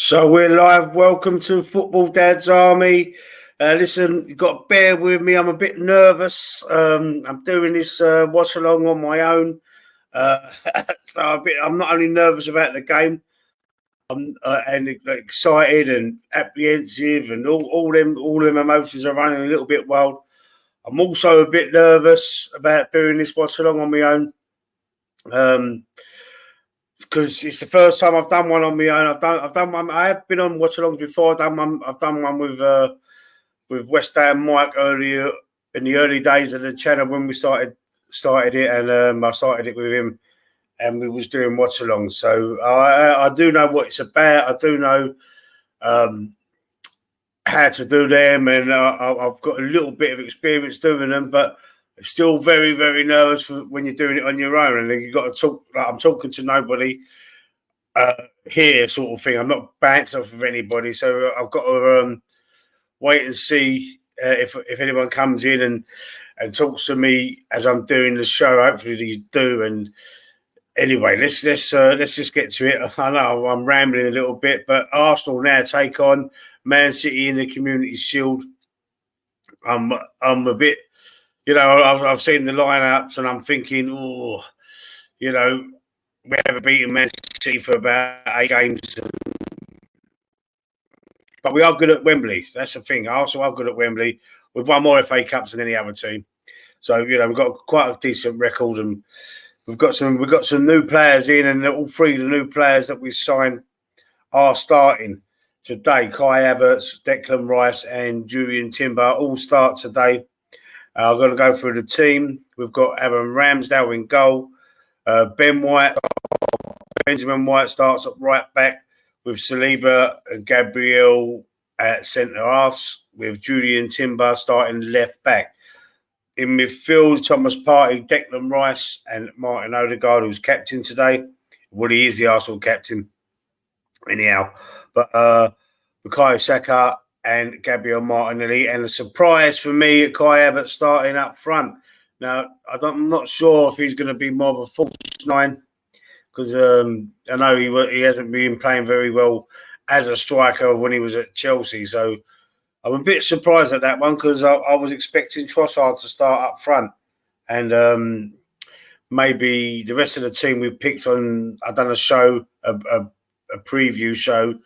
So we're live. Welcome to Football Dad's Army. Listen, you've got to bear with me. I'm a bit nervous. I'm doing this watch along on my own. I'm not only nervous about the game, and excited and apprehensive, and all them emotions are running a little bit wild. I'm also a bit nervous about doing this watch along on my own. Because it's the first time I've done one on my own. I've done one. I have been on watch alongs before. I've done one with West Ham Mike earlier in the early days of the channel when we started it, and I started it with him, and we was doing watch alongs. So I do know what it's about. I do know how to do them, and I've got a little bit of experience doing them, but still very, very nervous when you're doing it on your own, and then you've got to talk. Like, I'm talking to nobody here, sort of thing. I'm not bouncing off of anybody, so I've got to wait and see if anyone comes in and talks to me as I'm doing the show. Hopefully, you do. And anyway, let's just get to it. I know I'm rambling a little bit, but Arsenal now take on Man City in the Community Shield. I'm a bit. I've seen the lineups and I'm thinking, we haven't beaten Man City for about 8 games. But we are good at Wembley. That's the thing. Arsenal are good at Wembley. We've won more FA Cups than any other team. So, we've got quite a decent record, and we've got some new players in, and all three of the new players that we signed are starting today. Kai Havertz, Declan Rice and Julian Timber all start today. I'm going to go through the team. We've got Aaron Ramsdale in goal. Benjamin White starts at right back with Saliba and Gabriel at centre halves, with Julian Timber starting left back. In midfield, Thomas Partey, Declan Rice and Martin Odegaard, who's captain today. Well, he is the Arsenal captain anyhow. But Bukayo Saka and Gabriel Martinelli, and the surprise for me, Kai Havertz starting up front. Now, I'm not sure if he's going to be more of a false nine, because I know he hasn't been playing very well as a striker when he was at Chelsea. So I'm a bit surprised at that one, because I was expecting Trossard to start up front, and maybe the rest of the team we picked on. I've done a show, a preview show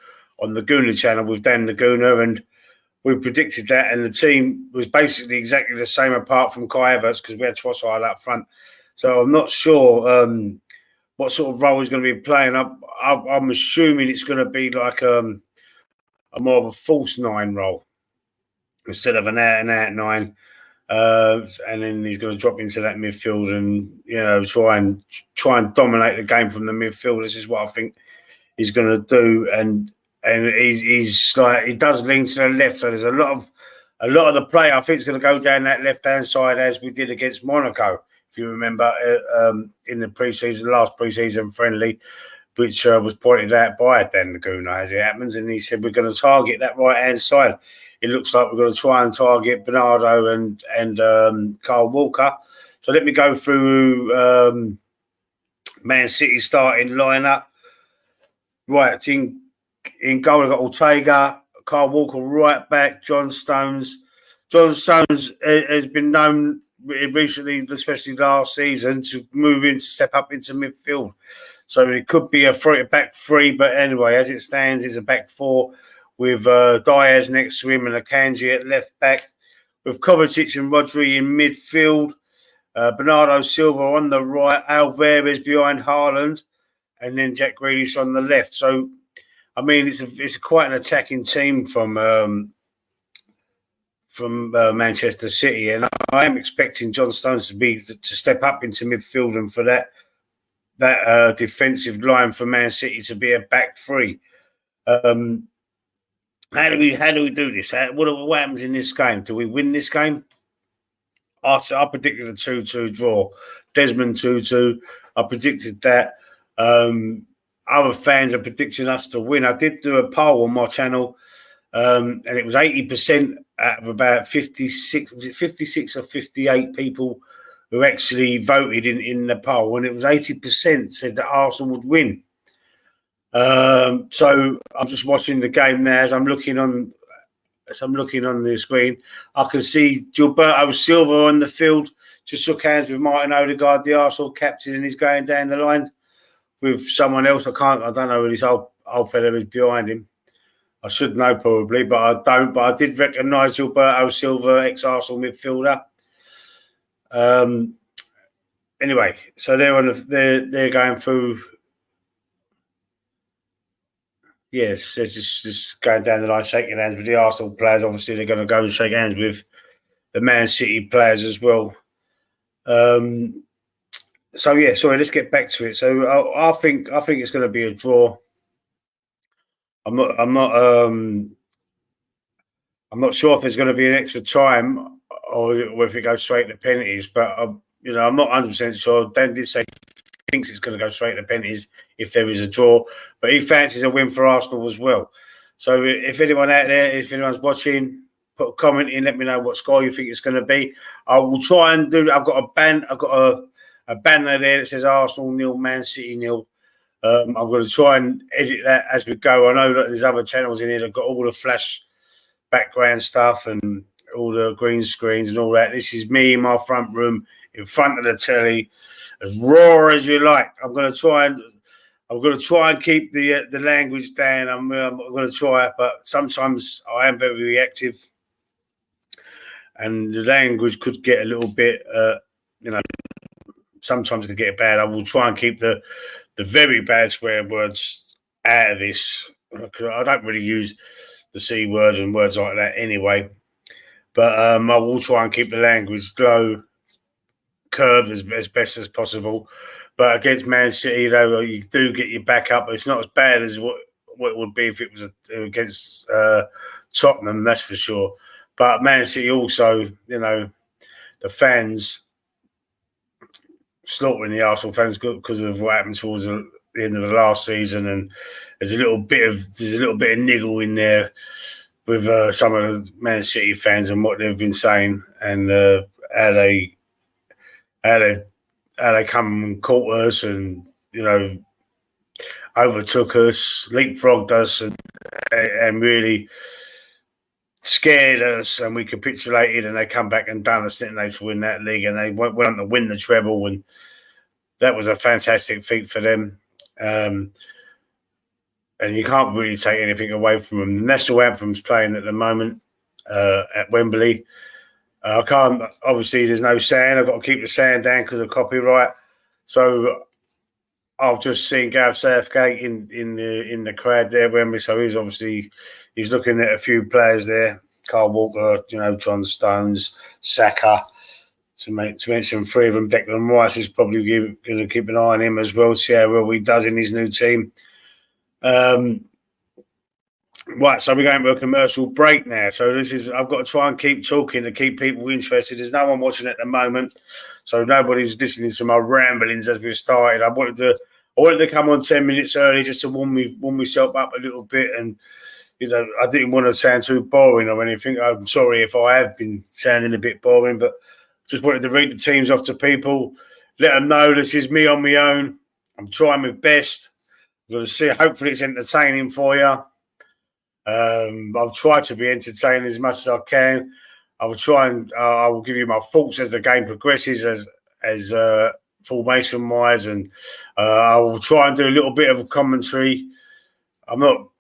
on the Gooner channel with Dan Laguna, and we predicted that, and the team was basically exactly the same apart from Kai Havertz, because we had Trossard up front. So I'm not sure what sort of role he's going to be playing. I'm assuming it's going to be like a more of a false nine role instead of an out-and-out nine. And then he's going to drop into that midfield and try and dominate the game from the midfield. This is what I think he's going to do, and he's like, he does lean to the left, so there's a lot of the play I think is going to go down that left-hand side, as we did against Monaco, if you remember, in the last pre-season friendly, which was pointed out by Dan Laguna as it happens, and he said we're going to target that right-hand side. It looks like we're going to try and target Bernardo and Kyle Walker. So let me go through Man City starting lineup. Right, in goal, I've got Ortega, Kyle Walker right back, John Stones. John Stones has been known recently, especially last season, to step up into midfield. So it could be a back three, but anyway, as it stands, it's a back four with Diaz next to him and Akanji at left back, with Kovacic and Rodri in midfield, Bernardo Silva on the right, Alvarez behind Haaland, and then Jack Grealish on the left. So, I mean, it's quite an attacking team from Manchester City, and I am expecting John Stones to step up into midfield, and for that defensive line for Man City to be a back three. How do we do this? What happens in this game? Do we win this game? I predicted a 2-2 draw. Desmond 2-2. I predicted that. Other fans are predicting us to win. I did do a poll on my channel, and it was 80% out of about 56. Was it 56 or 58 people who actually voted in the poll? And it was 80% said that Arsenal would win. So I'm just watching the game now. As I'm looking on the screen, I can see Gilberto Silva on the field. Just shook hands with Martin Odegaard, the Arsenal captain, and he's going down the lines with someone else. I don't know who this old fella is behind him. I should know probably, but I don't. But I did recognise Gilberto Silva, ex-Arsenal midfielder. Anyway, so they're going through. Yes, it's just going down the line, shaking hands with the Arsenal players. Obviously, they're going to go and shake hands with the Man City players as well. So yeah, sorry. Let's get back to it. So I think it's going to be a draw. I'm not sure if there's going to be an extra time or if it goes straight to penalties. But I'm not 100% sure. Dan did say he thinks it's going to go straight to penalties if there is a draw, but he fancies a win for Arsenal as well. So if anyone out there, if anyone's watching, put a comment in. Let me know what score you think it's going to be. I will try and do. I've got a banner there that says Arsenal 0, Man City 0. I'm going to try and edit that as we go. I know that there's other channels in here that got all the flash background stuff and all the green screens and all that. This is me in my front room in front of the telly, as raw as you like. I'm going to try and keep the language down. I'm going to try it, but sometimes I am very reactive, and the language could get a little bit, sometimes it could get bad. I will try and keep the very bad swear words out of this, because I don't really use the C word and words like that anyway. But I will try and keep the language low, curved as best as possible. But against Man City, though, you do get your back up. It's not as bad as what it would be if it was against Tottenham, that's for sure. But Man City also, the fans slaughtering the Arsenal fans because of what happened towards the end of the last season, and there's a little bit of niggle in there with some of the Man City fans and what they've been saying, and how they come and caught us and overtook us, leapfrogged us, and really scared us, and we capitulated, and they come back and done us, didn't they, to win that league, and they went on to win the treble, and that was a fantastic feat for them. And you can't really take anything away from them. The national anthem's playing at the moment at Wembley. I can't, obviously, there's no sound. I've got to keep the sound down because of copyright. So I've just seen Gareth Southgate in the crowd there, Wembley. So he's looking at a few players there. Kyle Walker, John Stones, Saka. To mention three of them, Declan Rice is probably going to keep an eye on him as well, see how well he does in his new team. Right, so we're going to a commercial break now. So I've got to try and keep talking to keep people interested. There's no one watching at the moment, so nobody's listening to my ramblings as we've started. I wanted to come on 10 minutes early just to warm myself up a little bit, and I didn't want to sound too boring or anything. I'm sorry if I have been sounding a bit boring, but just wanted to read the teams off to people, let them know this is me on my own. I'm trying my best. I'm going to see. Hopefully, it's entertaining for you. I'll try to be entertaining as much as I can. I will try and I will give you my thoughts as the game progresses, as formation wise, and I will try and do a little bit of a commentary. I'm not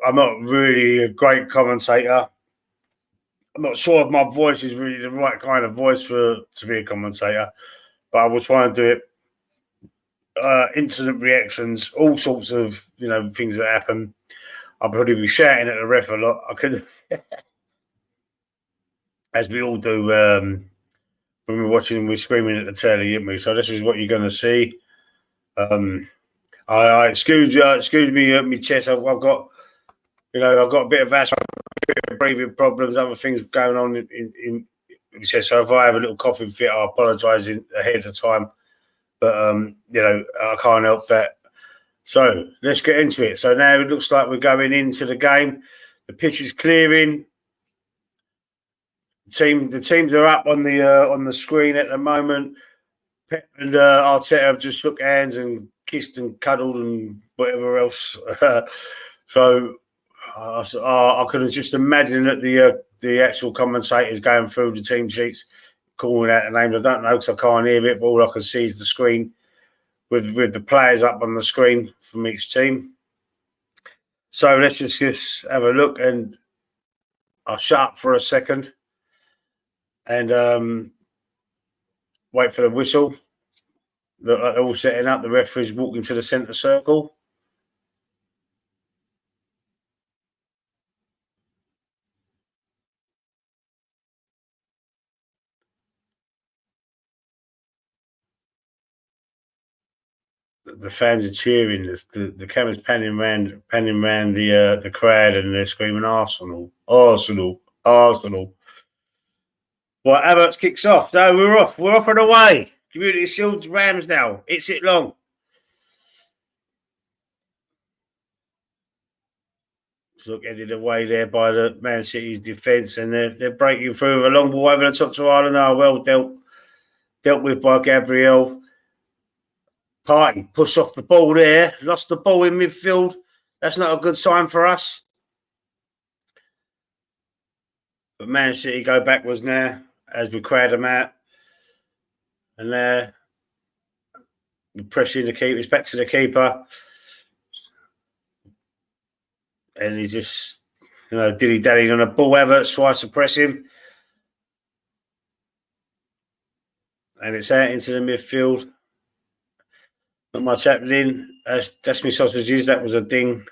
really a great commentator. I'm not sure if my voice is really the right kind of voice to be a commentator, but I will try and do it. Incident reactions, all sorts of things that happen. I'll probably be shouting at the ref a lot. I could, as we all do when we're watching, we're screaming at the telly, aren't we? So this is what you're going to see. I excuse me, my chest. I've got a bit of asthma, breathing problems, other things going on in my chest. So if I have a little coughing fit, I apologise ahead of time. But I can't help that. So let's get into it. So now it looks like we're going into the game. The pitch is clearing. The teams are up on the screen at the moment. Pep and Arteta have just shook hands and kissed and cuddled and whatever else. So I could have just imagined that the actual commentators going through the team sheets, calling out the names. I don't know because I can't hear it, but all I can see is the screen with the players up on the screen from each team. So let's just have a look, and I'll shut up for a second and wait for the whistle. Look like they're all setting up. The referee's walking to the centre circle. The fans are cheering. The camera's panning around the crowd, and they're screaming Arsenal, Arsenal, Arsenal. Well, Havertz kicks off. No, we're off. We're off and away. Community Shield, Ramsdale. It's it long. Look, headed away there by the Man City's defence, and they're breaking through with a long ball over the top to Ireland. Oh, well dealt with by Gabriel. Partey pushed off the ball there, lost the ball in midfield. That's not a good sign for us. But Man City go backwards now as we crowd them out. And there, we're pressing the keeper. It's back to the keeper. And he just, dilly-dallying on a ball. Havertz tries to press him. And it's out into the midfield. Not much happening. That's me sausages. That was a ding.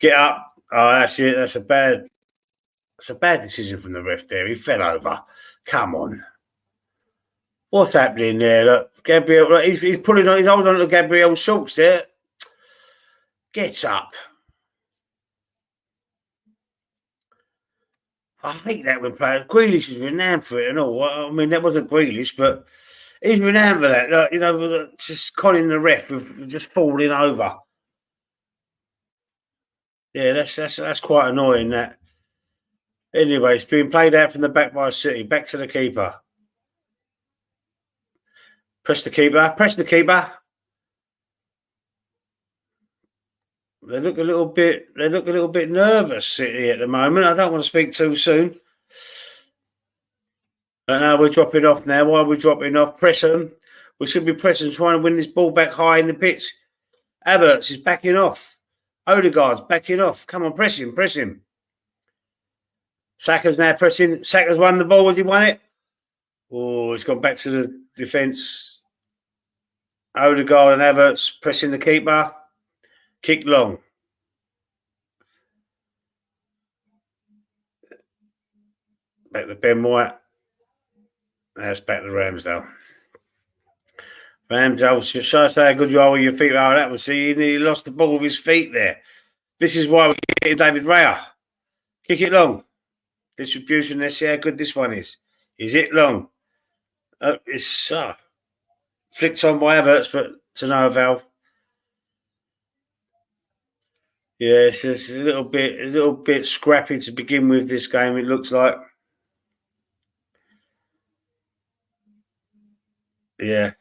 Get up. Oh, that's it. That's a bad decision from the ref there. He fell over. Come on. What's happening there? Look, Gabriel, look, he's pulling on, he's holding on to Gabriel's shorts there. Get up. I hate that when players. Grealish is renowned for it and all. I mean, that wasn't Grealish, but he's renowned for that. Look, just conning the ref with just falling over. Yeah, that's quite annoying. That. Anyway, it's being played out from the back by City. Back to the keeper. Press the keeper. Press the keeper. They look a little bit nervous, City, at the moment. I don't want to speak too soon. But now we're dropping off now. Why are we dropping off? Press them. We should be pressing, trying to win this ball back high in the pitch. Havertz is backing off. Odegaard's backing off. Come on, press him, press him. Saka's now pressing. Saka's won the ball. Has he won it? Oh, it's gone back to the defence. Odegaard and Havertz pressing the keeper. Kick long. Back to Ben White. That's back to Ramsdale. Ramsdale, should I say how good you are with your feet? Oh, that was, see, he lost the ball with his feet there. This is why we're getting David Raya. Kick it long. Distribution, let's see how good this one is. Is it long? It's flicked on by Havertz, but to no avail. Yeah, it's just a little bit scrappy to begin with this game, it looks like. Yeah.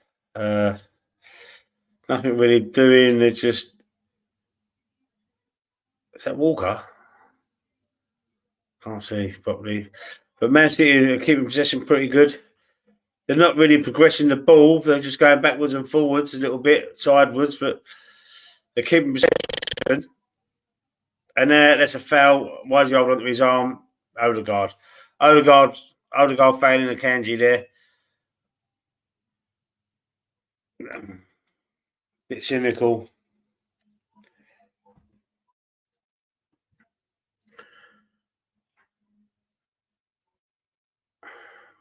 Nothing really doing. It's just. Is that Walker? Can't see properly. But Man City are keeping possession pretty good. They're not really progressing the ball. They're just going backwards and forwards a little bit, sideways, but they're keeping possession. And that's a foul. Why does he hold onto his arm? Odegaard failing the Kanji there. Bit cynical.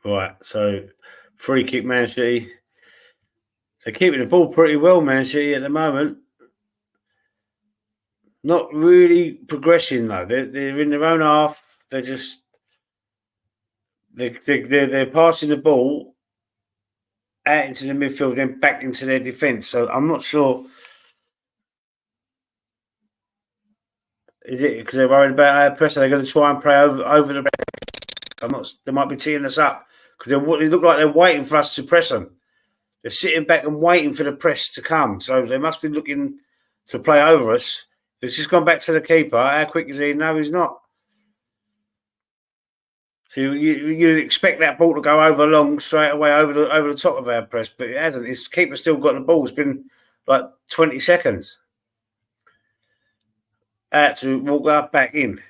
Right, so free kick Man City. They're keeping the ball pretty well, Man City, at the moment. Not really progressing though. They're in their own half. They're just they're passing the ball out into the midfield, then back into their defence. So I'm not sure. Is it because they're worried about our press? Are they going to try and play over the back? I'm not. They might be teeing us up because they look like they're waiting for us to press them. They're sitting back and waiting for the press to come. So they must be looking to play over us. They've just gone back to the keeper. How quick is he? No, he's not. So you expect that ball to go over long straight away over the top of our press, but it hasn't. His keeper's still got the ball. It's been like 20 seconds. Had to walk up back in.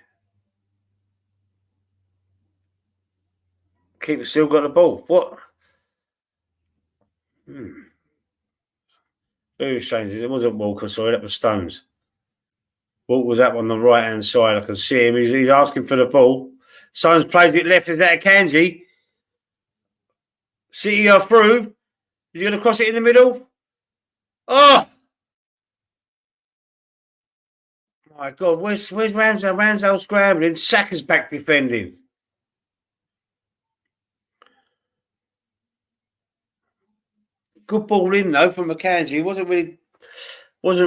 Keeper's still got the ball. What? Very strange. It wasn't Walker, sorry, that was Stones. Walker was up on the right hand side. I can see him. He's asking for the ball. Stones plays it left. Is that Akanji? City are through. Is he going to cross it in the middle? Oh! My God, where's Ramsdale? Ramsdale scrambling. Saka's back defending. Good ball in though from Akanji. Wasn't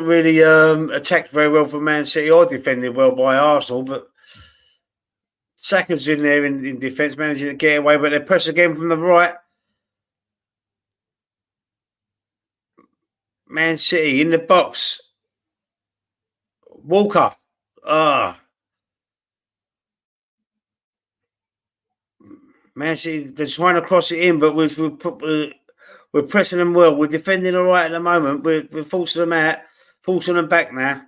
really attacked very well from Man City or defended well by Arsenal, but Saka's in there in defence, managing to get away, but they press again from the right. Man City in the box. Walker. Man City, they're trying to cross it in, but we're pressing them well. We're defending all right at the moment. We're forcing them out, forcing them back now.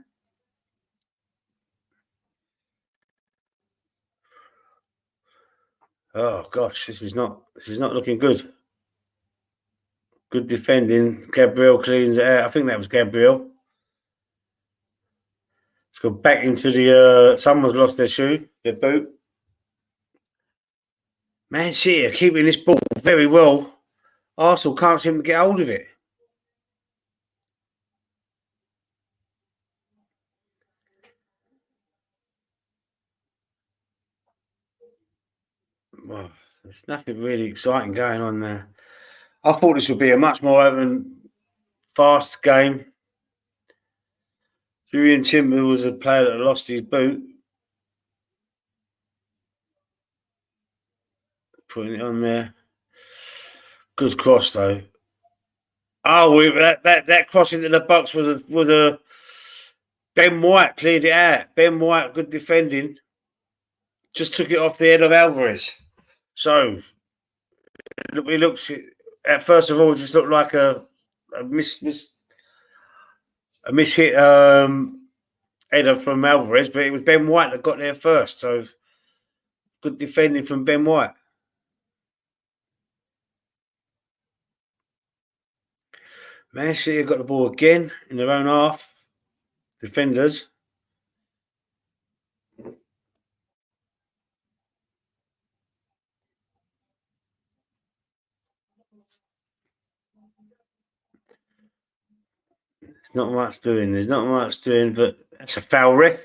Oh gosh, this is not looking good. Good defending. Gabriel cleans it out. I think that was Gabriel. Let's go back into the. Someone's lost their shoe, their boot. Man City are keeping this ball very well. Arsenal can't seem to get hold of it. Well, there's nothing really exciting going on there. I thought this would be a much more open, fast game. Julian Timber was a player that lost his boot. Putting it on there. Good cross though. Oh, that cross into the box was a Ben White cleared it out. Ben White, good defending. Just took it off the head of Alvarez. So it looks at first of all, it just looked like a mishit header from Alvarez, but it was Ben White that got there first. So good defending from Ben White. Man City got the ball again in their own half. Defenders. There's not much doing. There's not much doing, but that's a foul ref.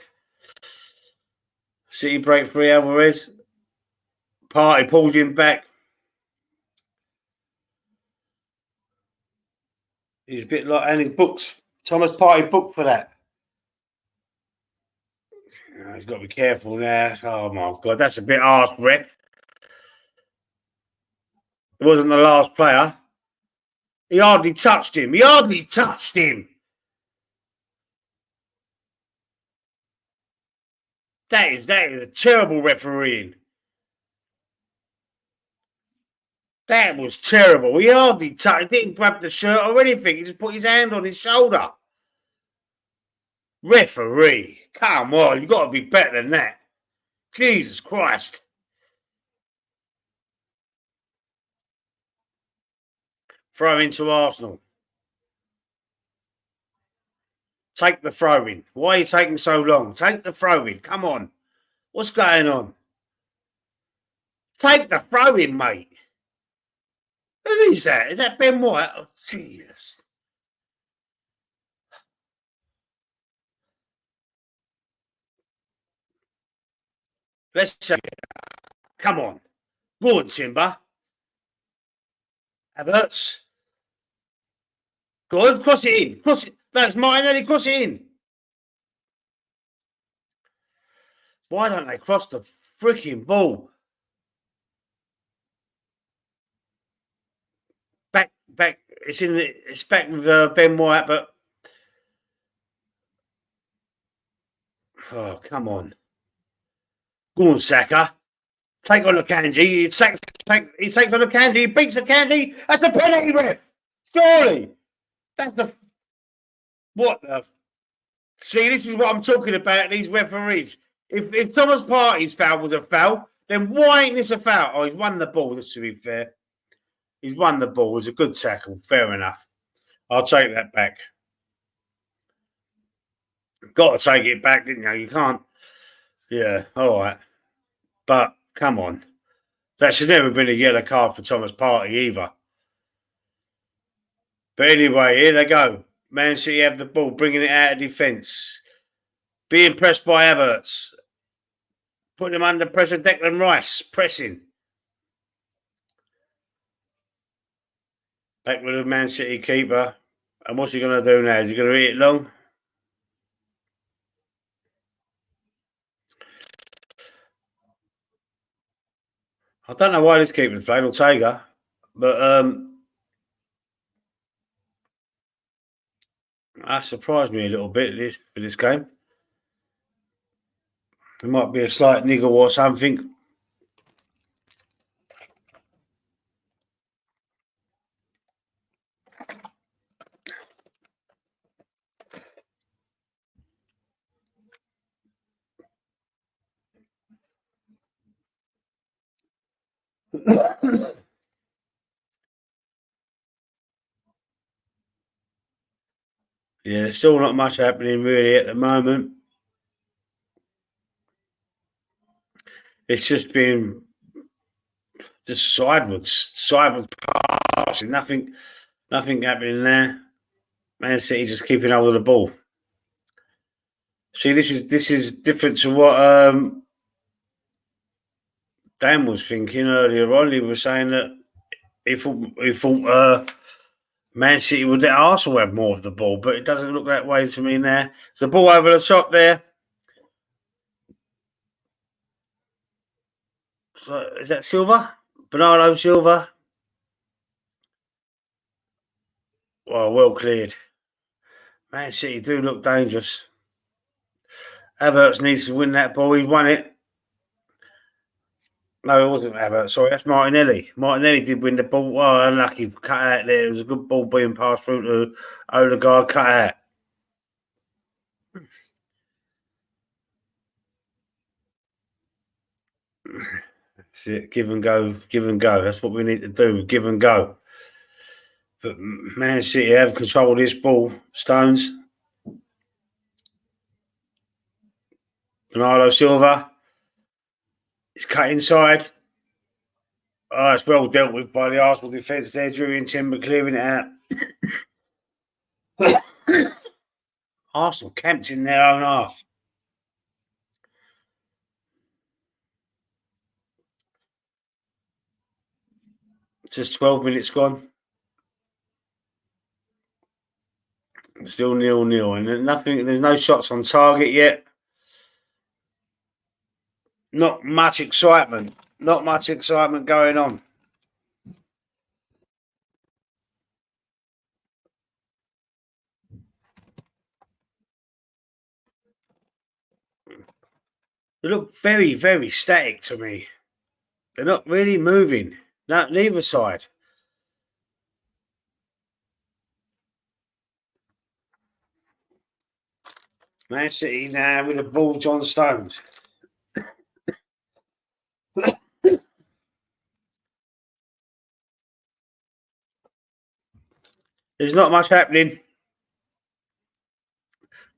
City break free, Alvarez. Partey pulls him back. He's a bit like, and his books. Thomas Partey booked for that. He's got to be careful now. Oh my God, that's a bit harsh, ref. It wasn't the last player. He hardly touched him. That is a terrible refereeing. That was terrible. He hardly touched. He didn't grab the shirt or anything. He just put his hand on his shoulder. Referee, come on, you've got to be better than that. Jesus Christ. Throw into Arsenal. Take the throw in. Why are you taking so long? Take the throw in. Come on. What's going on? Take the throw in, mate. Who is that? Is that Ben White? Oh, Jesus. Let's say, come on. Go on, Timber. Havertz. Go on, cross it in. Cross it. That's Martinelli, cross it in. Why don't they cross the freaking ball? back. It's back with Ben White, but oh, come on. Go on, Saka. Take on the Kanji. He takes on the Kanji. He beats the Kanji. That's a penalty, ref. Surely. That's the. What the. See, this is what I'm talking about, these referees. If Thomas Partey's foul was a foul, then why ain't this a foul? Oh, he's won the ball, this to be fair. He's won the ball. It was a good tackle. Fair enough. I'll take that back. Got to take it back, didn't you? You can't. Yeah, all right. But come on. That should never have been a yellow card for Thomas Partey either. But anyway, here they go. Man City have the ball, bringing it out of defence. Being pressed by Havertz. Putting him under pressure. Declan Rice pressing. Back with the Man City keeper. And what's he going to do now? Is he going to hit it long? I don't know why this keeper's playing Ortega, but that surprised me a little bit for this game. There might be a slight niggle or something. Yeah, there's still not much happening really at the moment. It's just been just sideways passing. Nothing happening there. Man City just keeping hold of the ball. See, this is different to what Dan was thinking earlier on. He was saying that he thought Man City would let Arsenal have more of the ball, but it doesn't look that way to me now. It's the ball over the top there. So, is that Silva? Bernardo Silva? Well cleared. Man City do look dangerous. Havertz needs to win that ball. He won it. No, it wasn't Havertz. Sorry, that's Martinelli. Martinelli did win the ball. Well, unlucky. Cut out there. It was a good ball being passed through to Odegaard. Cut out. That's it. Give and go. Give and go. That's what we need to do. Give and go. But Man City have control of this ball. Stones. Bernardo Silva. It's cut inside. Oh, it's well dealt with by the Arsenal defence there. Julian Timber clearing it out. Arsenal camped in their own half. Just 12 minutes gone. Still 0-0. And there's no shots on target yet. Not much excitement. Not much excitement going on. They look very, very static to me. They're not really moving. No, neither side. Man City now with the ball, John Stones. There's not much happening.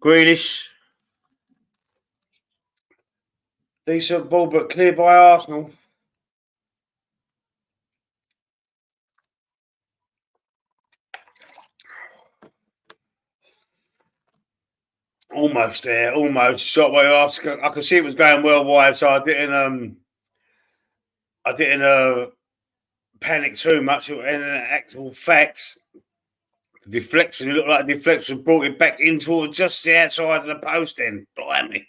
Grealish. Decent ball, but cleared by Arsenal. Almost there, almost. Shot way off. I could see it was going well wide, so I didn't panic too much. In actual facts, the deflection, it looked like a deflection brought it back in towards just the outside of the post then. Blimey.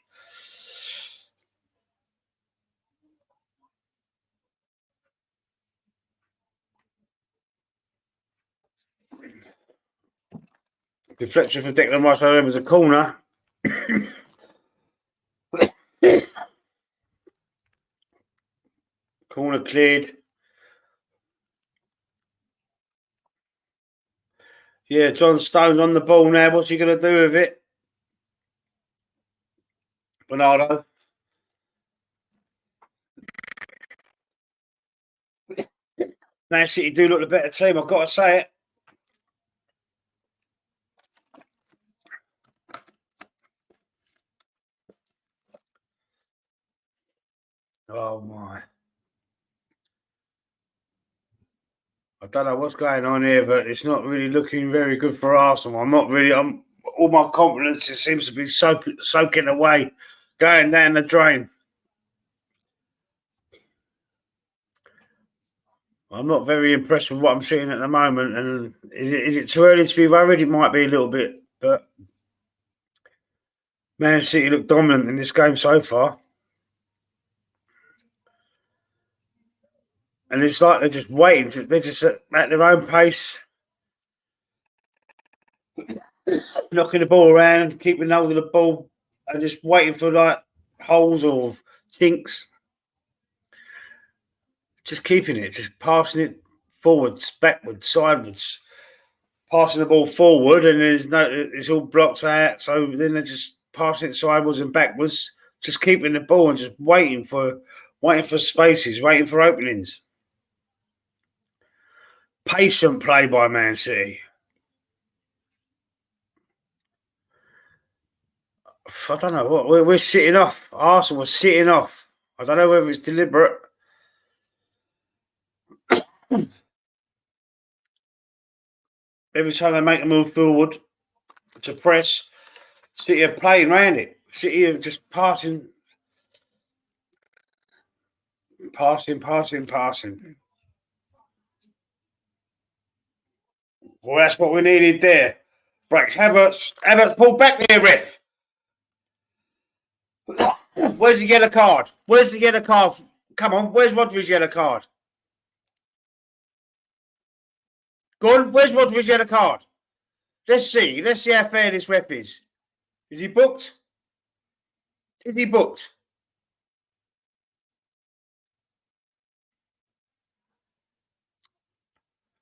Deflection for Declan Rice. There was a corner. Corner cleared. Yeah, John Stone's on the ball now. What's he going to do with it? Bernardo. Man City do look the better team, I've got to say it. Oh, my. I don't know what's going on here, but it's not really looking very good for Arsenal. All my confidence, it seems to be soaking away, going down the drain. I'm not very impressed with what I'm seeing at the moment. And is it too early to be worried? It might be a little bit, but Man City look dominant in this game so far. And it's like they're just waiting. They're just at their own pace, knocking the ball around, keeping hold of the ball, and just waiting for like holes or chinks. Just keeping it, just passing it forwards, backwards, sideways, passing the ball forward, and it's all blocked out. So then they're just passing it sideways and backwards, just keeping the ball and just waiting for spaces, waiting for openings. Patient play by Man City. I don't know what we're sitting off. Arsenal was sitting off. I don't know whether it's deliberate. Every time they make a move forward to press, City are playing around it. City are just passing. Well, that's what we needed there. Break Havertz pulled back there, ref. Where's the yellow card? Where's the yellow card? Come on, where's Rodri's yellow card? Go on, where's Rodri's yellow card? Let's see how fair this ref is. Is he booked? Is he booked?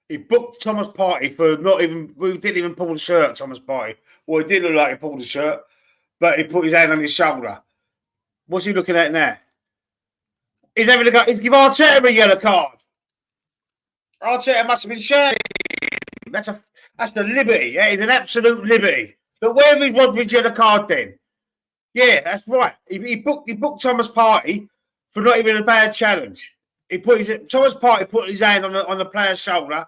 He booked Thomas Partey for we didn't even pull the shirt, Thomas Partey. Well, it did look like he pulled the shirt, but he put his hand on his shoulder. What's he looking at now? He's giving Arteta a yellow card. Arteta must have been shouting. That's the liberty. Yeah, it's an absolute liberty. But where is Rodri's yellow card then? Yeah, that's right. He booked Thomas Partey for not even a bad challenge. Thomas Partey put his hand on the player's shoulder,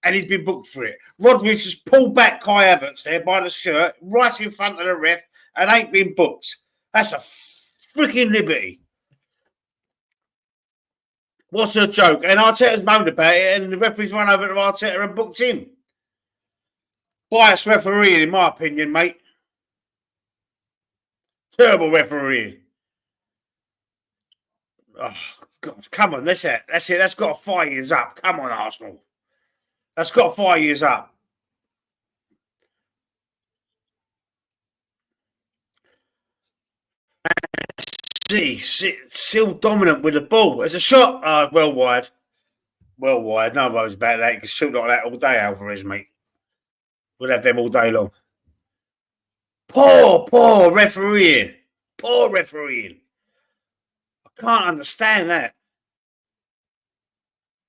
and he's been booked for it. Rodri's just pulled back Kai Havertz there by the shirt, right in front of the ref, and ain't been booked. That's a freaking liberty. What's a joke? And Arteta's moaned about it, and the referee's run over to Arteta and booked him. Biased referee, in my opinion, mate. Terrible referee. Oh, God. Come on, that's it. That's got to fire you up. Come on, Arsenal. That's got to fire you up. Still dominant with the ball. There's a shot. Well wide. Well wide. No worries about that. You can shoot like that all day, Alvarez, mate. We'll have them all day long. Poor refereeing. Poor refereeing. I can't understand that.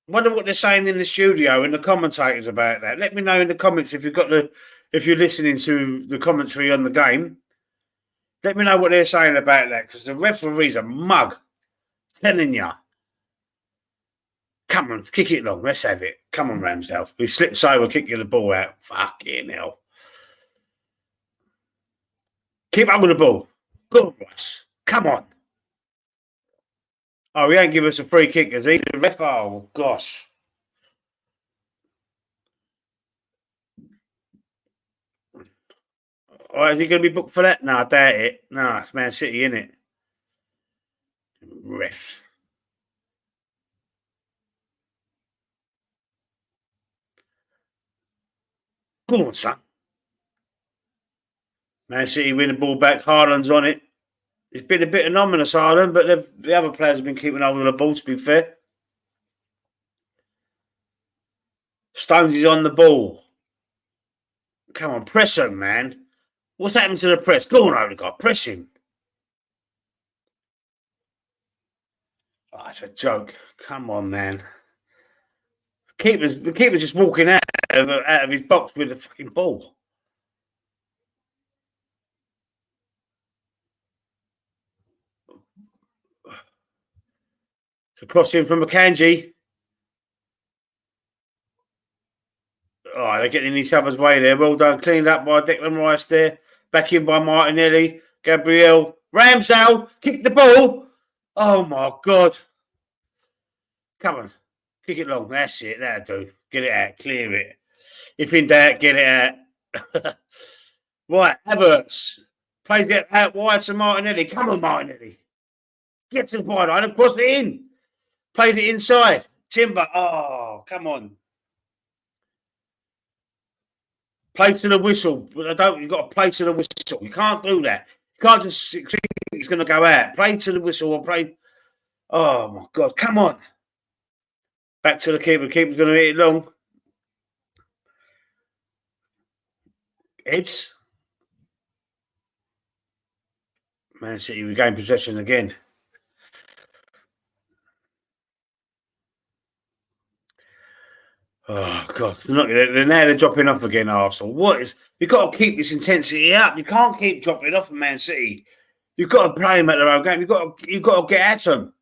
I wonder what they're saying in the studio and the commentators about that. Let me know in the comments if you're listening to the commentary on the game. Let me know what they're saying about that, because the referee's a mug. Telling you. Come on, kick it long. Let's have it. Come on, Ramsdale. He slips over, kick you the ball out. Fucking hell. Keep up with the ball. Good, Russ. Come on. Oh, he ain't give us a free kick, has he? The ref, oh, gosh. Oh, is he going to be booked for that? No, I doubt it. No, it's Man City, innit? Ref. Go on, son. Man City win the ball back. Haaland's on it. It's been a bit anomalous, Haaland, but the other players have been keeping hold of the ball, to be fair. Stones is on the ball. Come on, press him, man. What's happened to the press? Go on, Odegaard, press him. Oh, it's a joke. Come on, man. The keeper's just walking out of his box with the fucking ball. It's a cross in from Akanji. Oh, they're getting in each other's way there. Well done. Cleaned up by Declan Rice there. Back in by Martinelli. Gabriel. Ramsdale. Kick the ball. Oh, my God. Come on. Kick it long. That's it. That'll do. Get it out. Clear it. If in doubt, get it out. Right. Havertz. Plays it out wide to Martinelli. Come on, Martinelli. Get to the wide line and cross it in. Played it inside. Timber. Oh, come on. Play to the whistle. You've got to play to the whistle. You can't do that. You can't just think it's going to go out. Play to the whistle or play. Oh, my God. Come on. Back to the keeper. Keeper's going to hit it long. Heads. Man City regain possession again. Oh, God. They're dropping off again, Arsenal. You've got to keep this intensity up. You can't keep dropping off of Man City. You've got to play them at their own game. You've got to get at them.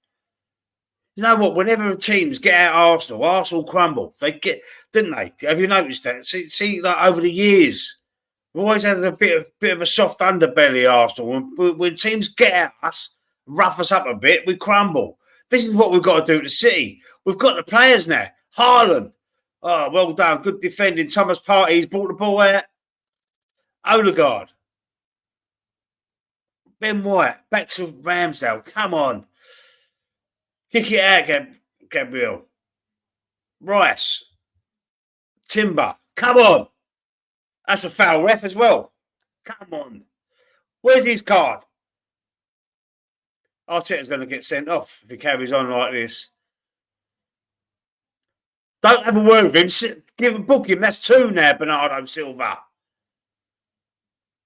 You know what? Whenever teams get at Arsenal crumble. They get, didn't they? Have you noticed that? See, like over the years, we've always had a bit of a soft underbelly, Arsenal. When teams get at us, rough us up a bit, we crumble. This is what we've got to do to City. We've got the players now. Haaland. Oh, well done. Good defending. Thomas Partey's brought the ball out. Odegaard. Ben White. Back to Ramsdale. Come on. Kick it out, Gabriel. Rice. Timber. Come on. That's a foul, ref, as well. Come on. Where's his card? Arteta's going to get sent off if he carries on like this. Don't have a word with him. Book him. That's 2 now, Bernardo Silva.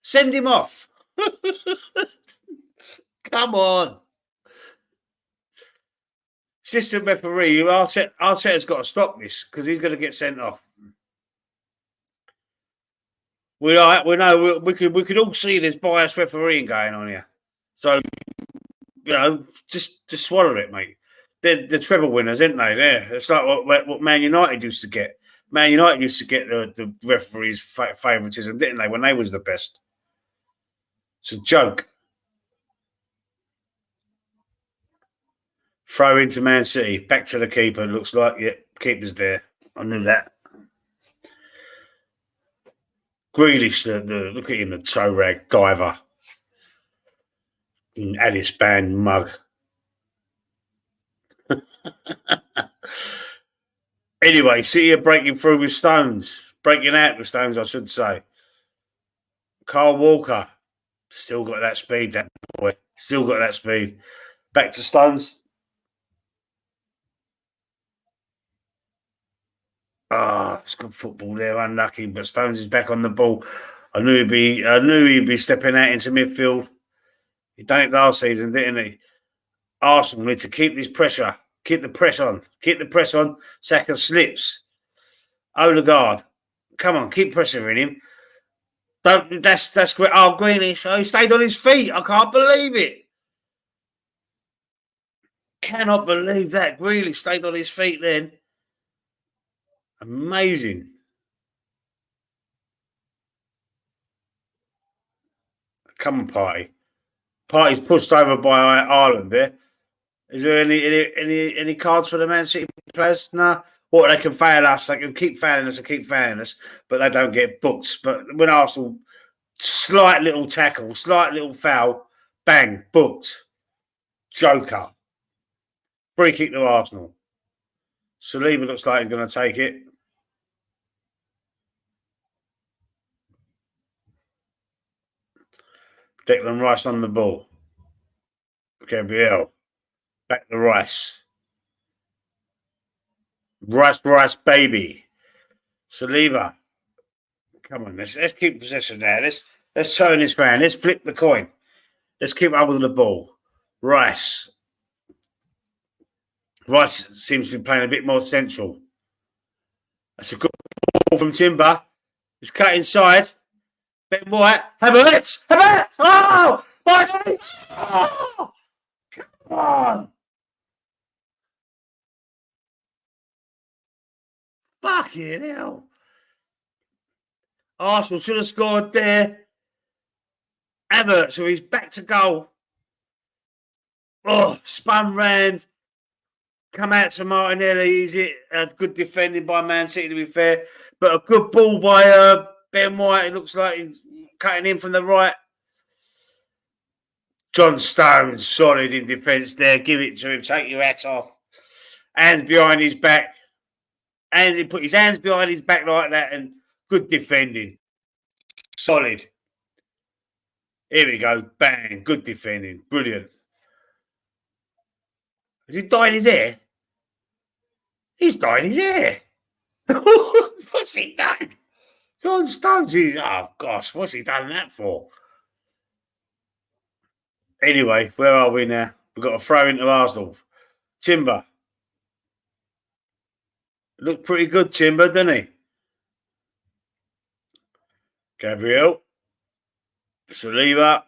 Send him off. Come on. Assistant referee, Arteta's got to stop this because he's going to get sent off. We know we could all see there's biased refereeing going on here. So, just swallow it, mate. They're the treble winners, aren't they? There, it's like what Man United used to get. Man United used to get the referees' favouritism, didn't they? When they was the best. It's a joke. Throw into Man City. Back to the keeper. Looks like, keeper's there. I knew that. Grealish, look at him, the toe rag diver. Alice band mug. Anyway, City are breaking through with Stones. Breaking out with Stones, I should say. Kyle Walker. Still got that speed, that boy. Still got that speed. Back to Stones. It's good football there, unlucky, but Stones is back on the ball. I knew he'd be stepping out into midfield. He done it last season, didn't he? Arsenal need to keep this pressure. Keep the press on. Keep the press on. Saka slips. Odegaard. Come on, keep pressuring him. That's great. Oh, Greenish. Oh, he stayed on his feet. I can't believe it. Cannot believe that. Grealish stayed on his feet then. Amazing. Come on, Partey. Partey's pushed over by Ireland there. Is there any cards for the Man City players? No. Or they can fail us. They can keep failing us, but they don't get booked. But when Arsenal, slight little tackle, slight little foul, bang, booked. Joker. Free kick to Arsenal. Saliba looks like he's going to take it. Declan Rice on the ball. Gabriel. Back to Rice. Rice, baby. Saliba. Come on, let's keep possession there. Let's turn this round. Let's flip the coin. Let's keep up with the ball. Rice. Rice seems to be playing a bit more central. That's a good ball from Timber. He's cut inside. Ben White. Havertz! Oh! My face! Oh! Come on! Fucking hell. Arsenal should have scored there. Havertz, so he's back to goal. Oh, spun round. Come out to Martinelli. Is it a good defending by Man City, to be fair? But a good ball by Ben White. It looks like he's cutting in from the right. John Stones, solid in defence there. Give it to him. Take your hat off. Hands behind his back. And he put his hands behind his back like that, and good defending. Solid. Here we go. Bang. Good defending. Brilliant. Has he dyed his hair? He's dyed his hair. What's he done? John Stones. Oh, gosh. What's he done that for? Anyway, where are we now? We've got a throw into Arsenal. Timber. Looked pretty good, Timber, didn't he? Gabriel. Saliba.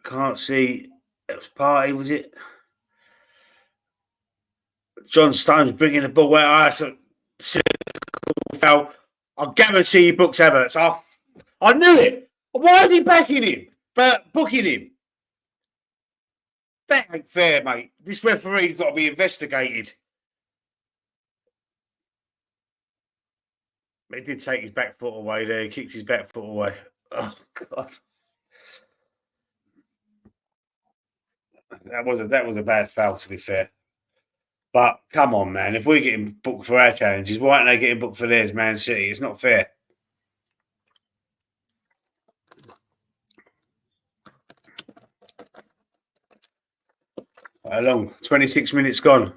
Can't see. It was Party, was it? John Stones bringing the ball out. Foul. I guarantee he books Havertz. I knew it. Why is he backing him? But booking him. That ain't fair, mate. This referee's got to be investigated. He did take his back foot away there. He kicked his back foot away. Oh, God. That was a bad foul, to be fair. But come on, man. If we're getting booked for our challenges, why aren't they getting booked for theirs, Man City? It's not fair. How long? 26 minutes gone.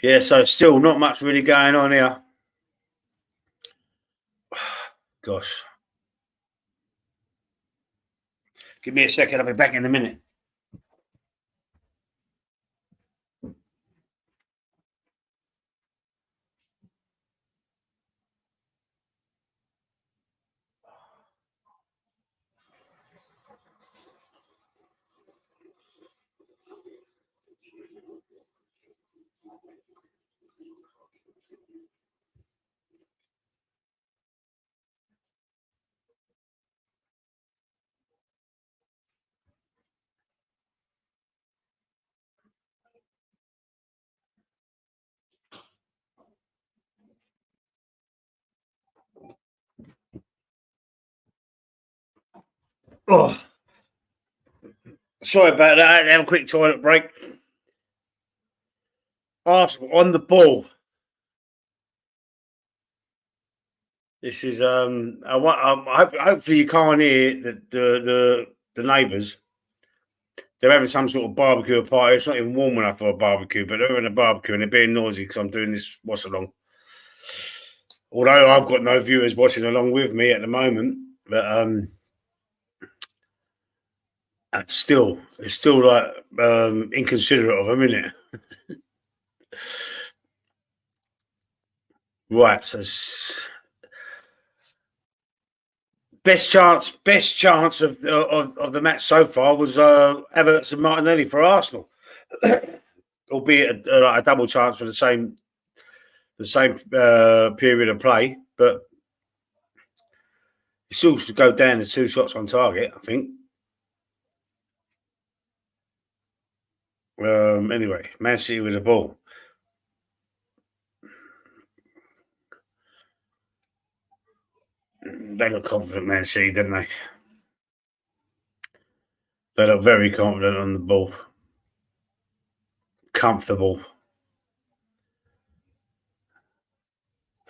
Yeah, so still not much really going on here. Gosh. Give me a second. I'll be back in a minute. Oh, sorry about that. Have a quick toilet break. Arsenal on the ball. This is hopefully you can't hear the neighbours. They're having some sort of barbecue party. It's not even warm enough for a barbecue, but they're having a barbecue and they're being noisy because I'm doing this watch along. Although I've got no viewers watching along with me at the moment, but it's still like inconsiderate of them, isn't it? Right, so best chance of the match so far was Havertz and Martinelli for Arsenal, albeit a double chance for the same period of play, but it still should go down as 2 shots on target, I think. Anyway, Man City with the ball. They look confident, Man City, didn't they? They look very confident on the ball. Comfortable.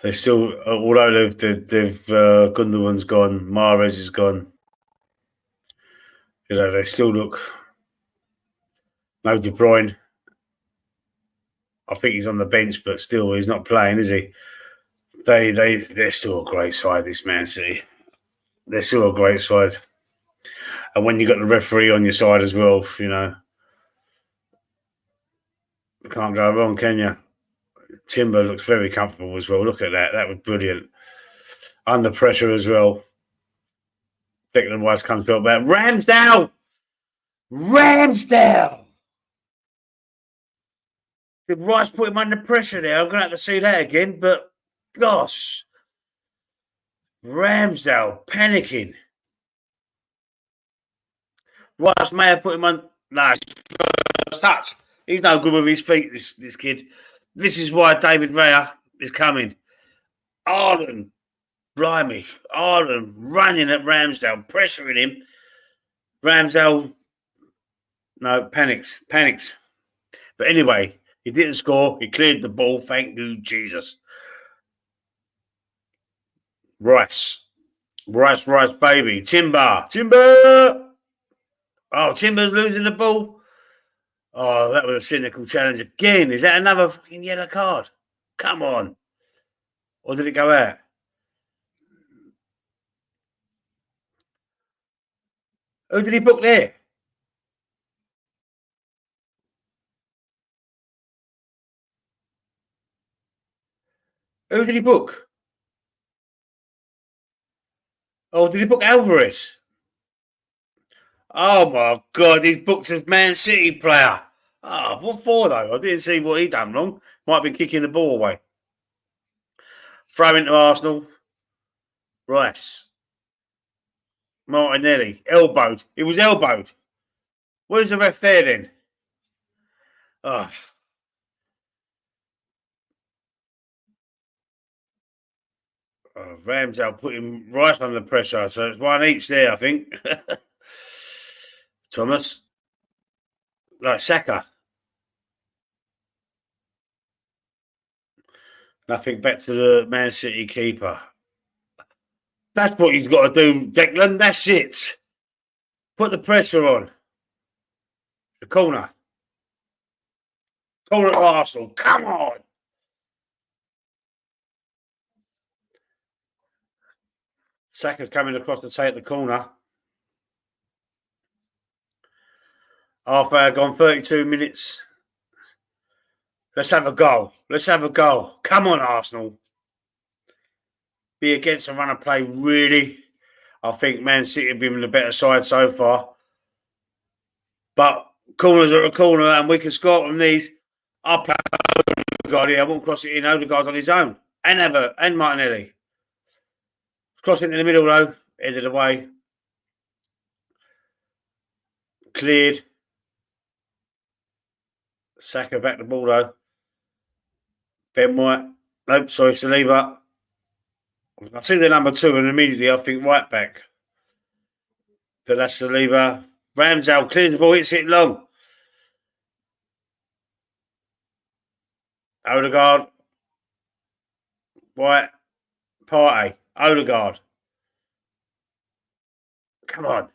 They still, although they've Gundogan's gone, Mahrez is gone. You know, they still look. No De Bruyne. I think he's on the bench, but still, he's not playing, is he? They're still a great side. This Man City, they're still a great side. And when you got the referee on your side as well, you know, can't go wrong, can you? Timber looks very comfortable as well. Look at that. That was brilliant. Under pressure as well. Declan Rice comes to about Ramsdale. Ramsdale. Did Rice put him under pressure there? I'm going to have to see that again. But gosh, Ramsdale panicking. Rice may have put him on. No, first touch. He's no good with his feet. This kid. This is why David Raya is coming. Arden, blimey, Arden running at Ramsdale, pressuring him. Ramsdale, no, panics. But anyway, he didn't score. He cleared the ball. Thank you, Jesus. Rice, baby. Timber. Oh, Timber's losing the ball. Oh, that was a cynical challenge again. Is that another fucking yellow card? Come on. Or did it go out? Who did he book there? Who did he book? Oh, did he book Alvarez? Oh, my God. He's booked a Man City player. Oh, what for, though? I didn't see what he done wrong. Might be kicking the ball away. Throw into Arsenal. Rice. Martinelli. Elbowed. It was elbowed. Where's the ref there, then? Oh. Ramsdale put him right under pressure, so it's one each there, I think. Thomas. Like Saka. Nothing back to the Man City keeper. That's what you've got to do, Declan. That's it. Put the pressure on. The corner. Corner to Arsenal. Come on. Saka's coming across to take the corner. Half hour gone, 32 minutes. Let's have a goal. Come on, Arsenal. Be against a run of play, really. I think Man City have been the better side so far. But corners are a corner and we can score from these. I'll play Odegaard here. I won't cross it in. Odegaard's on his own. And Martinelli. Cross it in the middle, though. End of the way. Cleared. Saka back the ball, though. Ben White. Nope, sorry, Saliba. I see the number 2 and immediately I think right back. But that's Saliba. Ramsdale clears the ball, hits it long. Odegaard. White. Partey. Odegaard. Come on.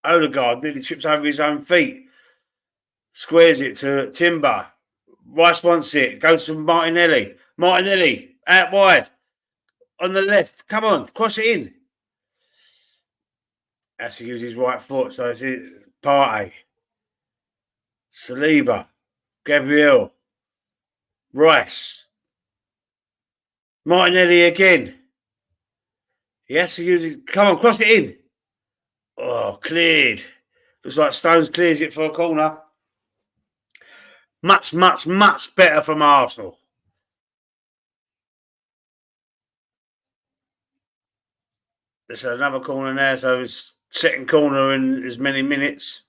Odegaard nearly trips over his own feet. Squares it to Timber. Rice wants it. Goes to Martinelli. Martinelli. Out wide. On the left. Come on. Cross it in. Has to use his right foot. So it's Partey. Saliba. Gabriel. Rice. Martinelli again. He has to use his... Come on, cross it in. Oh, cleared. Looks like Stones clears it for a corner. Much better from Arsenal. There's another corner now, so it's second corner in as many minutes.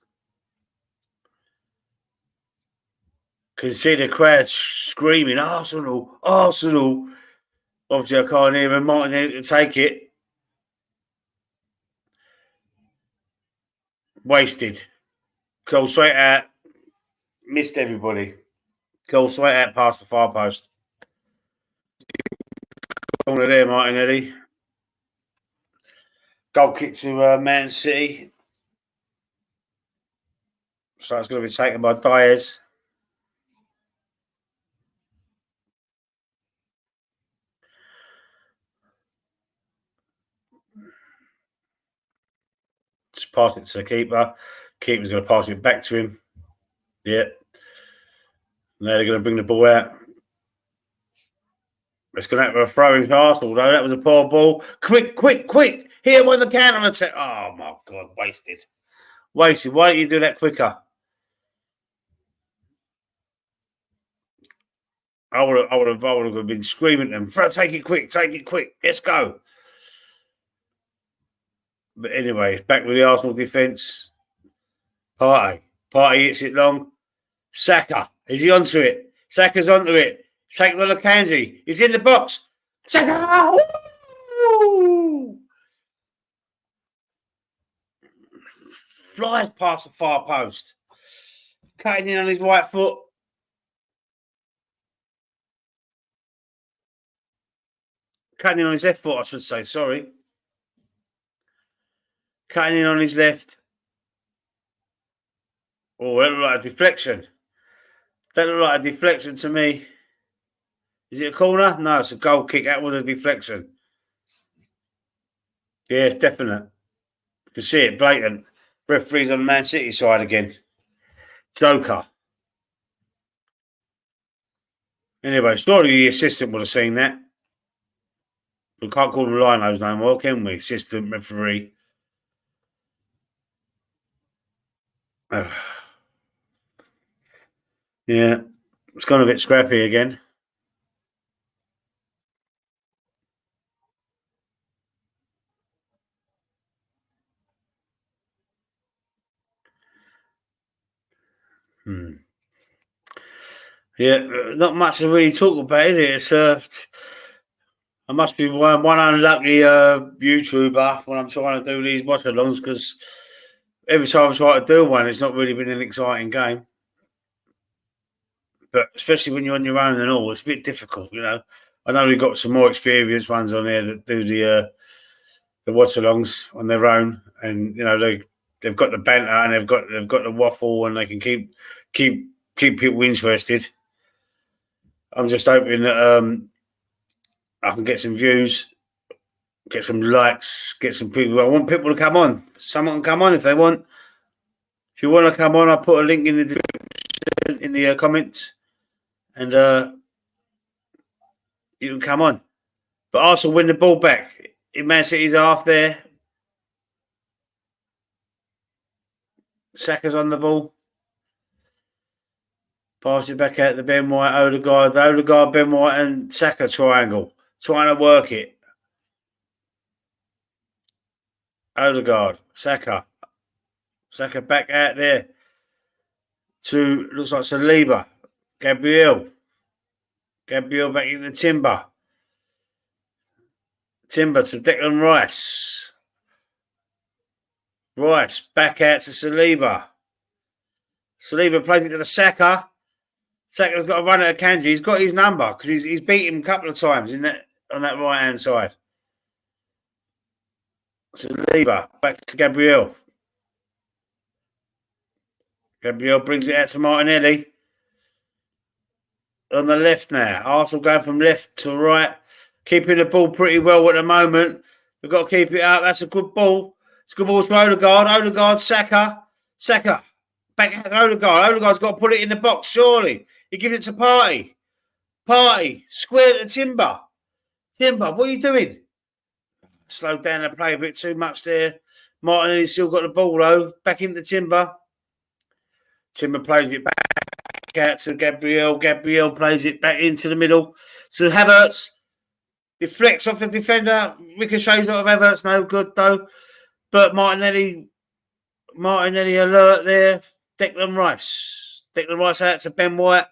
Can see the crowd screaming, Arsenal. Obviously, I can't hear him. Martin to take it. Wasted. Goal straight out. Missed everybody. Goal straight out past the far post. Corner there, Martinelli. Goal kick to Man City. So it's going to be taken by Diaz. Just pass it to the keeper. Keeper's going to pass it back to him. Yeah. Now they're going to bring the ball out. It's going to have a throw in Arsenal, though. That was a poor ball. Quick. Here when the counter attack. Oh, my God. Wasted. Why don't you do that quicker? I would have been screaming at them. Take it quick. Let's go. But anyway, it's back with the Arsenal defence. Partey hits it long. Saka, is he onto it? Saka's onto it. Taking on Akanji. He's in the box. Saka! Woo! Flies past the far post. Cutting in on his right foot. Cutting in on his left foot, I should say. Sorry. Cutting in on his left. Oh, that looked like a deflection. That looked like a deflection to me. Is it a corner? No, it's a goal kick. That was a deflection. Yeah, it's definite. You can see it, blatant. Referee's on the Man City side again. Joker. Anyway, surely the assistant would have seen that. We can't call them Linos no more, can we? Assistant referee. Yeah, it's gone a bit scrappy again. Yeah, not much to really talk about, is it? It's I must be one unlucky YouTuber when I'm trying to do these watch-alongs because every time I try to do one, it's not really been an exciting game. But especially when you're on your own and all, it's a bit difficult, you know. I know we've got some more experienced ones on there that do the watch-alongs on their own, and you know they've got the banter and they've got the waffle, and they can keep people interested. I'm just hoping that I can get some views, get some likes, get some people. I want people to come on. Someone can come on if they want. If you want to come on, I'll put a link in the comments, and you can come on. But Arsenal win the ball back. In Man City's half there. Saka's on the ball. Pass it back out to Ben White, Odegaard. Odegaard, Ben White and Saka triangle. Trying to work it. Odegaard, Saka. Saka back out there. To, looks like Saliba. Gabriel back into Timber. Timber to Declan Rice. Rice back out to Saliba. Saliba plays it to the Saka. Saka's got to run at Akanji. He's got his number because he's beat him a couple of times on that right hand side. Saliba back to Gabriel. Gabriel brings it out to Martinelli. On the left now. Arsenal going from left to right. Keeping the ball pretty well at the moment. We've got to keep it up. That's a good ball. It's a good ball to Odegaard. Odegaard, Saka. Saka. Back at Odegaard. Odegaard's got to put it in the box, surely. He gives it to Partey. Partey. Square to Timber. Timber, what are you doing? Slowed down the play a bit too much there. Martinelli's still got the ball, though. Back into Timber. Timber plays it back out to Gabriel. Gabriel plays it back into the middle. So Havertz deflects off the defender. Ricochets off of Havertz. No good, though. But Martinelli alert there. Declan Rice. Declan Rice out to Ben White.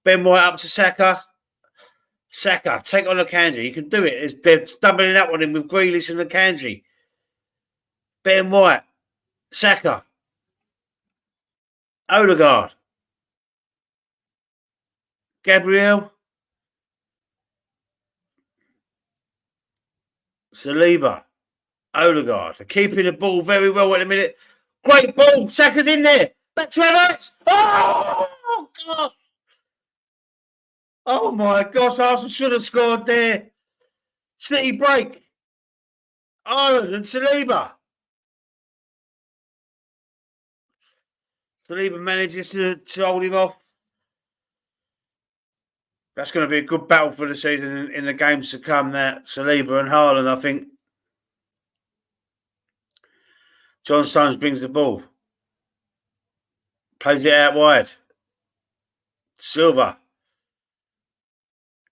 Ben White up to Saka. Saka, take on Akanji. You can do it. They're doubling up on him with Grealish and Akanji. Ben White. Saka. Odegaard. Gabriel. Saliba. Odegaard. They're keeping the ball very well at the minute. Great ball. Saka's in there. Back to Havertz. Oh, God. Oh, my gosh. Arsenal should have scored there. City break. Ireland and Saliba. Saliba manages to hold him off. That's going to be a good battle for the season in the games to come. That Saliba and Haaland, I think. John Stones brings the ball. Plays it out wide. Silva.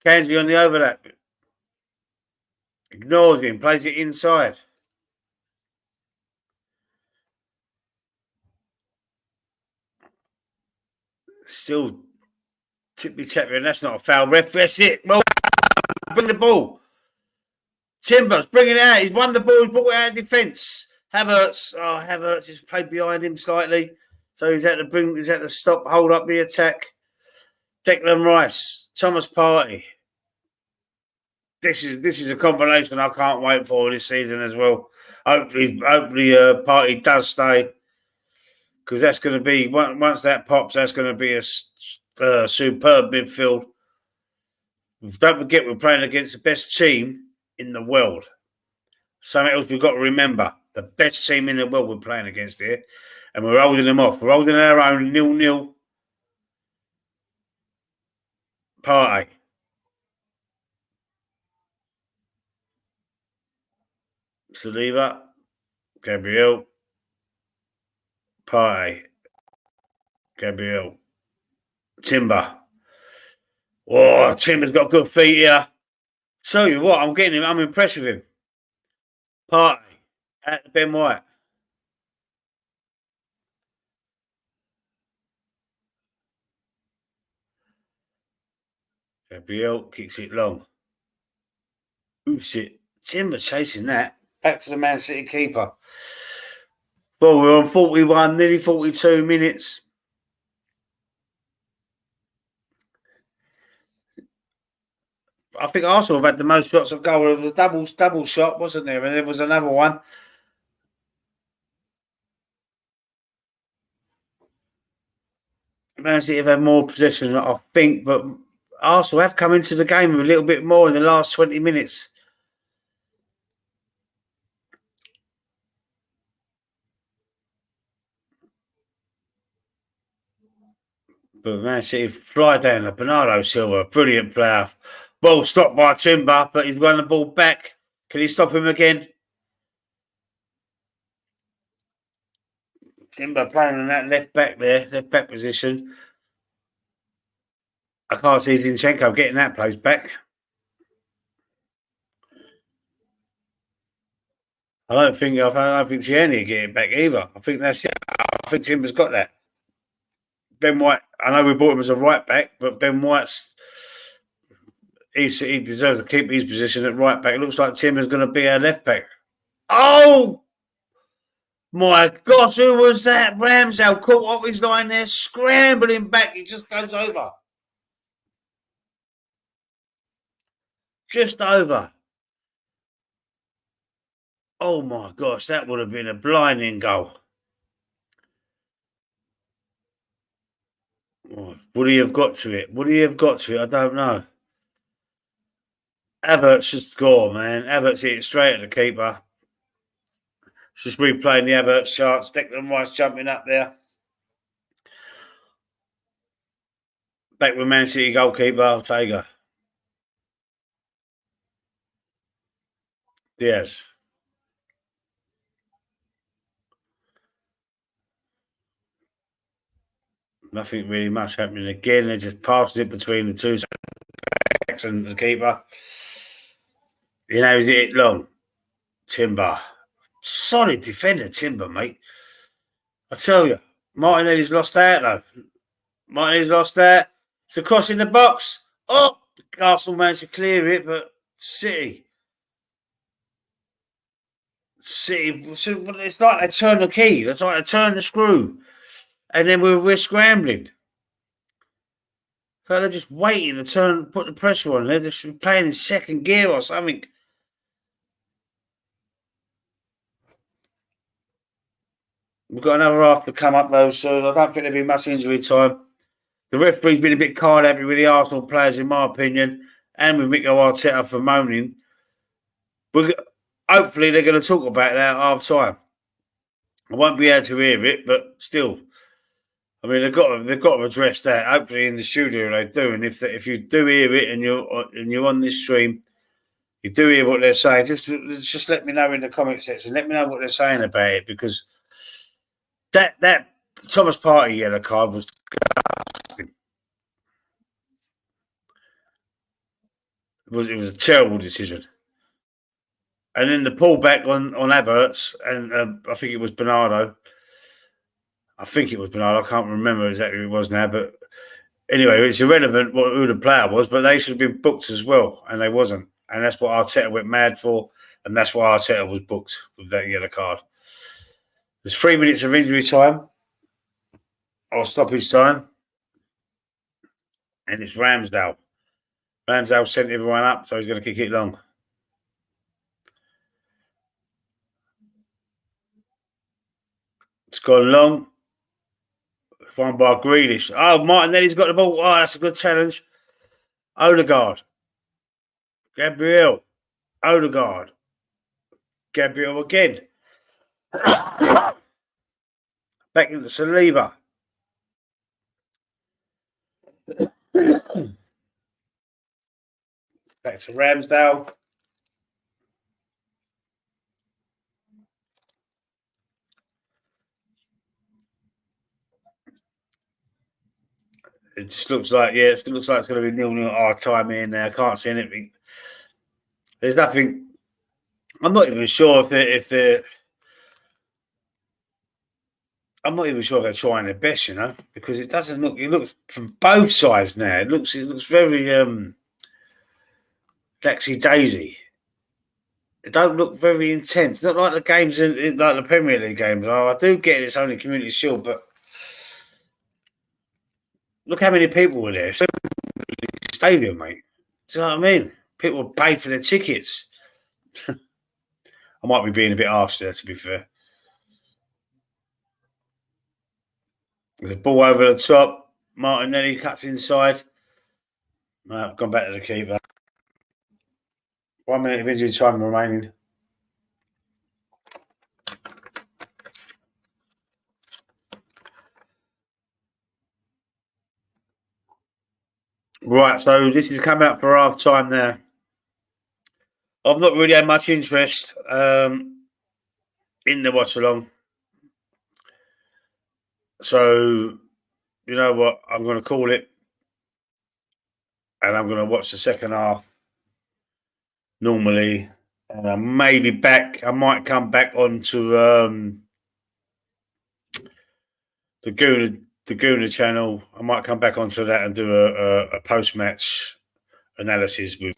Kanji on the overlap. Ignores him. Plays it inside. Still tippy-tappy, and that's not a foul. Ref, that's it. Well, bring the ball. Timbers, bring it out. He's won the ball. He's brought it out of defence. Havertz has played behind him slightly. So he's had to stop, hold up the attack. Declan Rice, Thomas Partey. This is a combination I can't wait for this season as well. Hopefully Partey does stay, because that's going to be, once that pops, that's going to be a superb midfield. Don't forget, we're playing against the best team in the world. Something else we've got to remember: the best team in the world we're playing against here, and we're holding them off. We're holding our own 0-0. Partey. Saliba. Gabriel. Partey. Gabriel. Timber. Oh, Timber's got good feet here. Tell you what, I'm impressed with him. Partey. At Ben White. Gabriel kicks it long. Oops, it. Timber chasing that. Back to the Man City keeper. Well, we're on 41, nearly 42 minutes. I think Arsenal have had the most shots of goal. It was a double shot, wasn't there? And there was another one. Man City have had more possession, I think, but Arsenal have come into the game a little bit more in the last 20 minutes. But Man City fly down to Bernardo Silva, brilliant player. Ball stopped by Timber, but he's run the ball back. Can he stop him again? Timber playing on that left back position. I can't see Zinchenko getting that place back. I don't think Tierney get it back either. I think Timber's got that. Ben White, I know we bought him as a right back, but Ben White's he deserves to keep his position at right back. It looks like Timber's going to be our left back. Oh my gosh, who was that? Ramsdale caught off his line there, scrambling back. He just goes over. Just over. Oh my gosh, that would have been a blinding goal. Oh, would he have got to it? I don't know. Havertz should score, man. Havertz hit it straight at the keeper. Just replaying the Havertz chance. Declan Rice jumping up there. Back with Man City goalkeeper, Ortega. Yes. Nothing really much happening again. They're just passing it between the two backs and the keeper. You know, it long. Timber. Solid defender, Timber, mate. I tell you, Martinelli's lost out, though. It's a cross in the box. Oh, Arsenal managed to clear it, but City. City, it's like they turn the key. It's like they turn the screw, and then we're scrambling. So they're just waiting to put the pressure on. They're just playing in second gear or something. We've got another half to come up though, so I don't think there'll be much injury time. The referee's been a bit card happy with the Arsenal players, in my opinion, and with Mikel Arteta for moaning. Hopefully they're going to talk about that at half time. I won't be able to hear it, but still, I mean they've got to address that. Hopefully in the studio they do, and if you do hear it and you're on this stream, you do hear what they're saying. Just let me know in the comment section. Let me know what they're saying about it, because that Thomas Partey yellow card was disgusting. It was a terrible decision. And then the pullback on Havertz, and I think it was Bernardo. I can't remember exactly who it was now, but anyway, it's irrelevant who the player was, but they should have been booked as well, and they wasn't. And that's what Arteta went mad for, and that's why Arteta was booked with that yellow card. There's 3 minutes of injury time, or stoppage time, and it's Ramsdale. Ramsdale sent everyone up, so he's going to kick it long. It's gone long. Won by Grealish. Oh, Martinelli's got the ball. Oh, that's a good challenge. Odegaard. Gabriel. Odegaard. Gabriel again. Back into Saliba. Back to Ramsdale. It just looks like, it looks like it's going to be 0-0 our time in there. I can't see anything. There's nothing. I'm not even sure if they're I'm not even sure if they're trying their best, because it doesn't look. It looks from both sides now. It looks very laxy daisy. It don't look very intense. Not like the games in like the Premier League games. I do get it's only Community Shield, but look how many people were there. Stadium, mate. Do you know what I mean? People paid for their tickets. I might be being a bit harsh there, to be fair. There's a ball over the top. Martinelli cuts inside. I've gone back to the keeper. 1 minute of injury time remaining. Right, so this is coming up for half time now. I've not really had much interest in the watch along. So, you know what? I'm going to call it. And I'm going to watch the second half normally. And I may be back. I might come back onto the Guna channel. I might come back onto that and do a post-match analysis with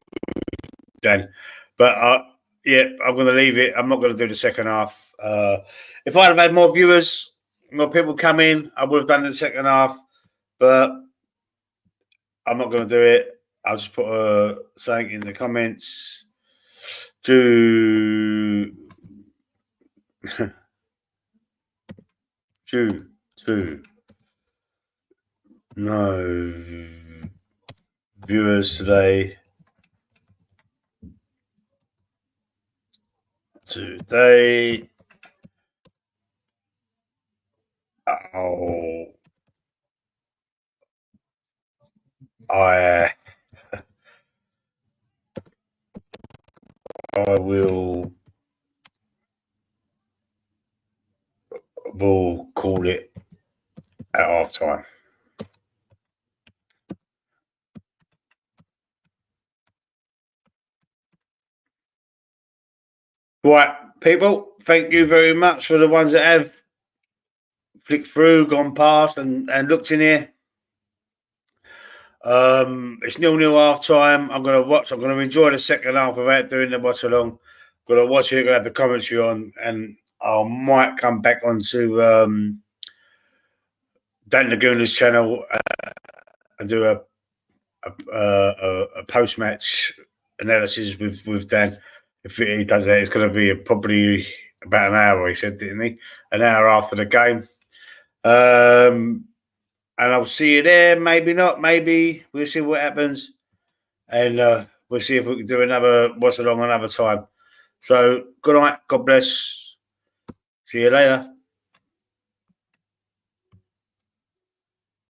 Dan. But I'm going to leave it. I'm not going to do the second half. If I'd have had more viewers, more people come in, I would have done the second half. But I'm not going to do it. I'll just put something in the comments to no viewers today. I will call it at half time. Right, people, thank you very much for the ones that have flicked through, gone past and looked in here. It's 0-0 half time. I'm going to enjoy the second half without doing the watch along. Gonna watch it. Gonna have the commentary on, and I might come back onto Dan Laguna's channel and do a post match analysis with Dan. If he does that, it's going to be probably about an hour. He said, didn't he? An hour after the game. And I'll see you there. Maybe not. Maybe we'll see what happens, and we'll see if we can do another watch along another time. So good night. God bless. See you later.